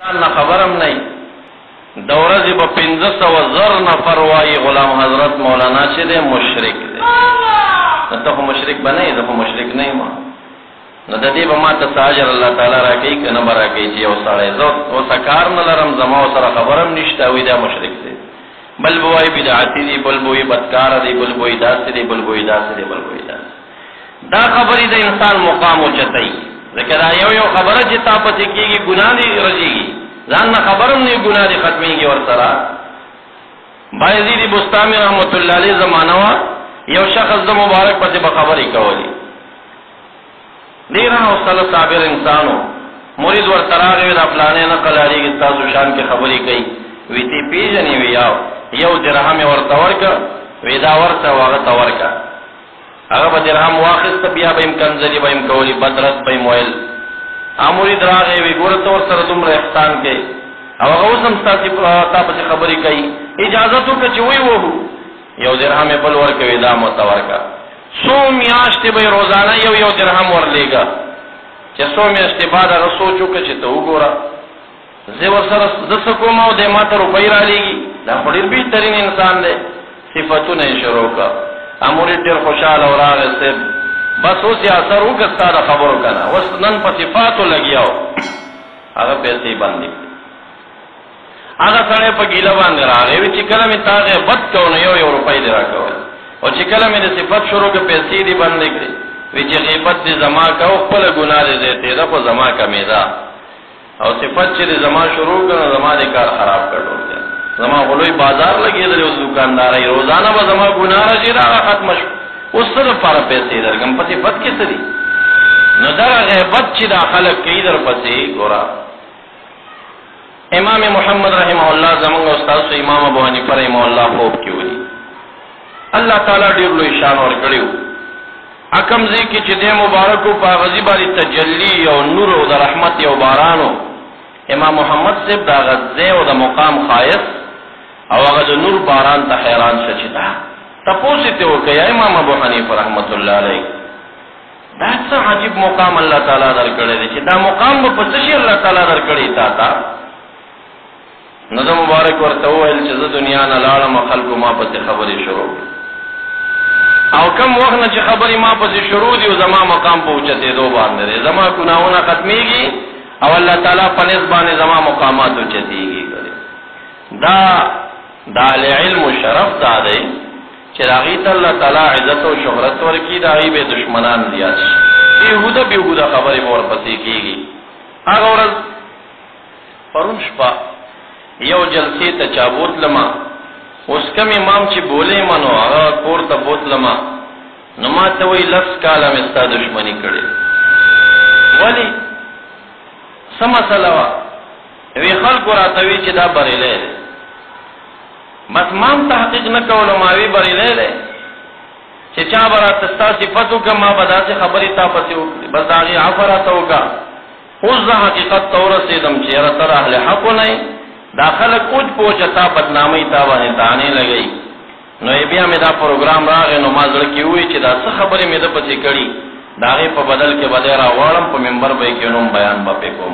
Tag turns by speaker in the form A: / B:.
A: ना खबरम नहीं दौरा जी बपिंजस व जर नफर वाई गुलाम हजरत मौलाना से दे मुशरिक दे न तो मुशरिक बने तो मुशरिक नहीं मां न ददी बमा तसाजर अल्लाह ताला राकी के न बरा के जी और साड़े जो वो सकार न लरम जमा और सरा खबरम निष्ठा हुई दा मुशरिक दे बलबुई बिदअती दी बलबुई बदकार दी बलबुई दास दी बलबुई दास दी बलबुई दास दा खबरी दे इंसान मुकाम उचतई लेकिन यो खबर जिता पति की गुनाह दी रजीगी जान ना खबरम नहीं गुनाह दी खत्मीगी और सरा बायजीद बुस्तामी रहमतुल्लाह अलैह जमानवा यो शख्स द मुबारक पति बखबर ही कवली दे रहा उसल साबिर इंसान हो मुरीद वर तरागे दा फलाने न कलारी की ताजु शान की खबरी कई वीती पीजनी वियाव यो दिरहम और तवर का वेदावर से वाग तवर का अगर बदिरहम वाखिस बिया बहिम कंजरी बहिम कौली बदरत बहिम मोयल आमुरी दरागे वी गुरत और सरदुम्र एहसान के अब उसम साथी तापसी खबरी कई इजाजतों के चुई वो हूँ यो दिरहम बलवर के वेदा मतवर का सो मियाश्ते भाई रोजाना यो दिरहम वर लेगा चे सो मियाश्ते बाद अगर सोचो के तो गोरा जेवर सर दस को माओ दे माता रुपये रालेगी ना बड़ी बेहतरीन इंसान दे सिफतु नहीं शुरू का अमूरी टेर खुशहाल और आगे से बस उस असर हो कि सारा खबरों का ना वस नन पसिफात लगी आओ अगर पैसे ही बंदी अगर सड़े पर गीला बांध रहा है वे चिकला में तागे बद कौन यो रुपये दे रहा कौन और चिकला में सिफत शुरू के पैसे ही बंद निकले वे चिकीबत से जमा का पल गुना दे देते रखो जमा का मेरा और सिफत से जमा शुरू कर जमा दे कार खराब कर दो जमा बोलो बाजार लगी इधर उस दुकानदार है रोजाना वो जमा गुनाह रजी रहा खत्म उस तरफ पारा पैसे इधर गंपति पद की सरी नजर गए बच्चिदा खलक के इधर पसे गोरा इमाम मोहम्मद रहमहुल्लाह जमंग उस्ताद से इमाम अबू हनीफा रहमहुल्लाह खूब की हुई अल्लाह ताला डिरलो ईशान और कड़ियो अकमजी की चिदे मुबारक को पागजी बारी तजल्ली और नूर और रहमत और बारानो इमाम मोहम्मद से दागजे और मुकाम खायस और अगर नूर बारान ता हैरान सचिता तपोसिते हो गया इमाम अबू हनीफा रहमतुल्लाह अलैह दैसा अजीब मुकाम अल्लाह ताला दर करे दे दा मुकाम ब पसशी अल्लाह ताला दर करे ता नजम मुबारक वर तो है च दुनिया न लालम खल्क मा पते खबरी शुरू और कम वक्त न च खबरी मा पते शुरू दी जमा मकाम पहुंचते दो बार मेरे जमा गुनाहों खत्मीगी और अल्लाह ताला पनिस्बान जमा मुकामात उचतीगी करे दा दाल इल्म शरफ दादे चिरागी अल्लाह ताला इज्जत और शोहरत वर की दाई बे दुश्मनान दिया बेहुदा खबर मोर पसी कीगी अगर परुषपा यो जलसे तचाबूत लमा उसकम इमाम ची बोले मनो अगर कोर तबूत लमा नमा तो वही लफ्स काला में सा दुश्मनी करे वली समसलवा वे खल को रातवी चिदा बरेले बस माम तहकीक न कौलो मावी बरेले ले चिचा बरा तस्ता सिफतु का मा बदा से खबरी तापसी बस आगे आफरा तो का उस हकीकत तौर से दम चेहरा तर अहले हक नहीं दाखल कुछ पोचता बदनामी तावाने ताने लगी नो एबिया में दा प्रोग्राम रागे नमाज लड़की हुई चिदा स खबरी में द पसी कड़ी दागे पर बदल के बदेरा वाड़म पर मेंबर भाई के नुम बयान बापे को